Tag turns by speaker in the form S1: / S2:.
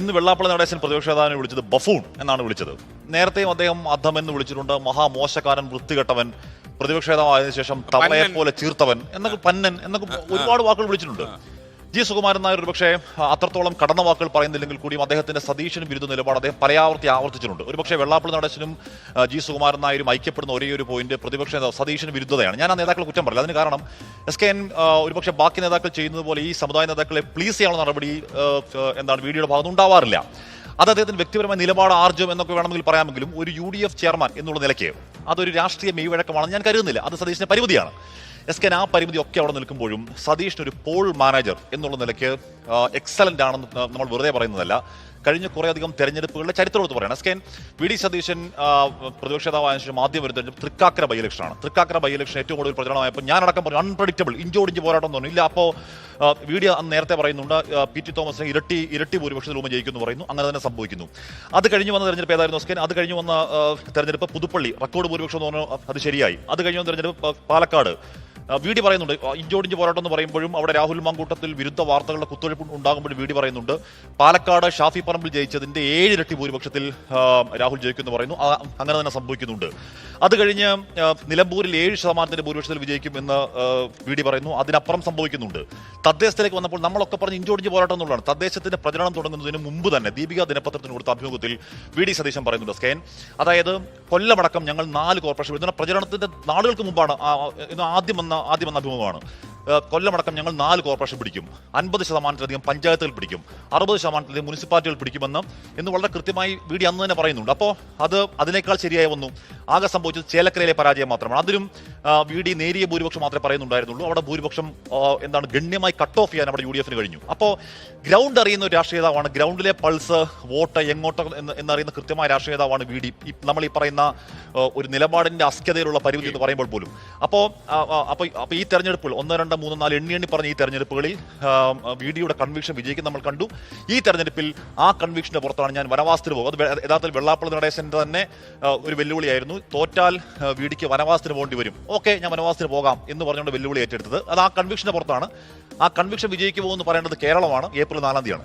S1: ഇന്ന് വെള്ളാപ്പള്ളി നടേശൻ പ്രതിപക്ഷ നേതാവിനെ വിളിച്ചത് ബഫൂൺ എന്നാണ് വിളിച്ചത്. നേരത്തെയും അദ്ദേഹം അധം എന്ന് വിളിച്ചിട്ടുണ്ട്, മഹാമോശക്കാരൻ, വൃത്തികെട്ടവൻ, പ്രതിപക്ഷ നേതാവായതിനു ശേഷം തവളയെ പോലെ ചീർത്തവൻ എന്നൊക്കെ, പന്നൻ എന്നൊക്കെ ഒരുപാട് വാക്കുകൾ വിളിച്ചിട്ടുണ്ട്. ജി സുകുമാരൻ നായർ ഒരുപക്ഷെ അത്രത്തോളം കടന്ന വാക്കുകൾ പറയുന്നില്ലെങ്കിൽ കൂടിയും അദ്ദേഹത്തിന്റെ സതീശന് വിരുദ്ധ നിലപാട് അദ്ദേഹം പലയാവർത്തി ആവർത്തിച്ചിട്ടുണ്ട്. ഒരുപക്ഷെ വെള്ളാപ്പള്ളി നടേശനും ജി സുകുമാരൻ നായരും ഐക്യപ്പെടുന്ന ഒരേ ഒരു പോയിന്റ് പ്രതിപക്ഷ നേതാവ് സതീശന് വിരുദ്ധതയാണ്. ഞാൻ ആ നേതാക്കളെ കുറ്റം പറയില്ല. അതിന് കാരണം SKN ഒരുപക്ഷെ ബാക്കി നേതാക്കൾ ചെയ്യുന്നത് പോലെ ഈ സമുദായ നേതാക്കളെ പ്ലീസ് ചെയ്യാനുള്ള നടപടി വീഡിയോയുടെ ഭാഗത്ത് ഉണ്ടാവാറില്ല. അത് അദ്ദേഹത്തിന് വ്യക്തിപരമായ നിലപാട് ആർജം എന്നൊക്കെ വേണമെങ്കിൽ പറയാമെങ്കിലും ഒരു UDF ചെയർമാൻ എന്നുള്ള നിലയ്ക്ക് അതൊരു രാഷ്ട്രീയ മെയ്വഴക്കമാണെന്ന് ഞാൻ കരുതുന്നില്ല. അത് സതീശിന്റെ പരിമിതിയാണ്. SKN ആ പരിമിതി ഒക്കെ അവിടെ നിൽക്കുമ്പോഴും സതീഷിന് ഒരു പോൾ മാനേജർ എന്നുള്ള നിലയ്ക്ക് എക്സലന്റ് ആണെന്ന് നമ്മൾ വെറുതെ പറയുന്നതല്ല. കഴിഞ്ഞ കുറേയധികം തെരഞ്ഞെടുപ്പുകളുടെ ചരിത്രം എടുത്ത് പറയണം. SKN VD സതീശൻ പ്രതിപക്ഷ നേതാവായ ശേഷം ആദ്യം വരുന്ന തെരഞ്ഞെടുപ്പ് തൃക്കാക്കര ബൈ ഇലക്ഷനാണ്. തൃക്കാക്കര ബൈ ഇലക്ഷൻ ഏറ്റവും കൂടുതൽ പ്രചരണമായപ്പോൾ ഞാനടക്കം പറഞ്ഞു അൺപ്രഡിക്റ്റബിൾ, ഇഞ്ചോടിഞ്ച് പോരാട്ടം തോന്നി ഇല്ല. അപ്പോൾ VD അന്ന് നേരത്തെ പറയുന്നുണ്ട് PT തോമസിനെ ഇരട്ടി ഭൂരിപക്ഷത്തിൽ റൂമ് ജയിക്കുമെന്ന് പറയുന്നു. അങ്ങനെ തന്നെ സംഭവിക്കുന്നു. അത് കഴിഞ്ഞ് വന്ന തെരഞ്ഞെടുപ്പ് ഏതായിരുന്നു SKN? അത് കഴിഞ്ഞ് വന്ന തെരഞ്ഞെടുപ്പ് പുതുപ്പള്ളി റെക്കോർഡ് ഭൂരിപക്ഷം എന്ന് പറഞ്ഞു, അത് ശരിയായി. അത് കഴിഞ്ഞ് വന്ന തെരഞ്ഞെടുപ്പ് പാലക്കാട് VD പറയുന്നുണ്ട് ഇഞ്ചോടിഞ്ച് പോരാട്ടം എന്ന് പറയുമ്പോഴും അവിടെ രാഹുൽ മാങ്കൂട്ടത്തിൽ വിരുദ്ധ വാർത്തകളുടെ കുത്തൊഴുപ്പ് ഉണ്ടാകുമ്പോഴും VD പറയുന്നുണ്ട് പാലക്കാട് ഷാഫി പറമ്പിൽ ജയിച്ചതിന്റെ 7 ഇരട്ടി ഭൂരിപക്ഷത്തിൽ രാഹുൽ ജയിക്കുമെന്ന് പറയുന്നു. അങ്ങനെ തന്നെ സംഭവിക്കുന്നുണ്ട്. അത് കഴിഞ്ഞ് നിലമ്പൂരിൽ 7% ഭൂരിപക്ഷത്തിൽ വിജയിക്കുമെന്ന് VD പറയുന്നു. അതിനപ്പുറം സംഭവിക്കുന്നുണ്ട്. തദ്ദേശത്തിലേക്ക് വന്നപ്പോൾ നമ്മളൊക്കെ പറഞ്ഞ് ഇഞ്ചോടിഞ്ച് പോരാട്ടം എന്നുള്ളതാണ്. തദ്ദേശത്തിന്റെ പ്രചരണം തുടങ്ങുന്നതിന് മുമ്പ് തന്നെ ദീപിക ദിനപത്രത്തിന് കൊടുത്ത അഭിമുഖത്തിൽ VD സതീശൻ പറയുന്നുണ്ട് SKN, അതായത് കൊല്ലമടക്കം ഞങ്ങൾ 4 കോർപ്പറേഷൻ ഇതിന്റെ പ്രചരണത്തിന്റെ നാളുകൾക്ക് മുമ്പാണ്, ആദ്യം വന്ന അഭിമുഖമാണ്. കൊല്ലമടക്കം ഞങ്ങൾ 4 കോർപ്പറേഷൻ പിടിക്കും, 50%-ലധികം പഞ്ചായത്തുകൾ പിടിക്കും, 60%-ലധികം മുനിസിപ്പാലിറ്റികൾ പിടിക്കുമെന്ന് വളരെ കൃത്യമായി VD അന്ന് തന്നെ പറയുന്നുണ്ട്. അപ്പോൾ അതിനേക്കാൾ ശരിയായി വന്നു. ആകെ സംഭവിച്ചത് ചേലക്കരയിലെ പരാജയം മാത്രമാണ്. അതിലും VD നേരിയ ഭൂരിപക്ഷം മാത്രമേ പറയുന്നുണ്ടായിരുന്നുള്ളൂ. അവിടെ ഭൂരിപക്ഷം ഗണ്യമായി കട്ട് ഓഫ് ചെയ്യാൻ അവിടെ UDF കഴിഞ്ഞു. അപ്പോൾ ഗ്രൗണ്ട് അറിയുന്ന ഒരു രാഷ്ട്രീയ നേതാവാണ്. ഗ്രൗണ്ടിലെ പൾസ്, വോട്ട് എങ്ങോട്ട് എന്നറിയുന്ന കൃത്യമായ രാഷ്ട്രീയ നേതാവാണ് VD. നമ്മൾ ഈ പറയുന്ന ഒരു നിലപാടിന്റെ അസ്ക്യതയിലുള്ള പരിമിതി എന്ന് പറയുമ്പോൾ പോലും. അപ്പോൾ ഈ തെരഞ്ഞെടുപ്പുകൾ 1, 2, 3, 4 എണ്ണി പറഞ്ഞ ഈ തെരഞ്ഞെടുപ്പുകളിൽ VDയുടെ കൺവിക്ഷൻ വിജയിക്കും നമ്മൾ കണ്ടു. ഈ തെരഞ്ഞെടുപ്പിൽ ആ കൺവിക്ഷന്റെ പുറത്താണ് ഞാൻ വനവാസത്തിന് പോകും. അത് യഥാർത്ഥത്തിൽ വെള്ളാപ്പള്ളി നടേശന്റെ തന്നെ ഒരു വെല്ലുവിളിയായിരുന്നു. തോറ്റാൽ VDക്ക് വനവാസത്തിന് പോകേണ്ടി വരും, ഓക്കെ ഞാൻ വനവാസത്തിന് പോകാം എന്ന് പറഞ്ഞുകൊണ്ട് വെല്ലുവിളി ഏറ്റെടുത്തത്. അത് ആ കൺവിക്ഷന്റെ പുറത്താണ്. ആ കൺവിക്ഷൻ വിജയിക്കുമോ എന്ന് പറയേണ്ടത് കേരളമാണ്. ഏപ്രിൽ 4-ാം തീയതിയാണ്.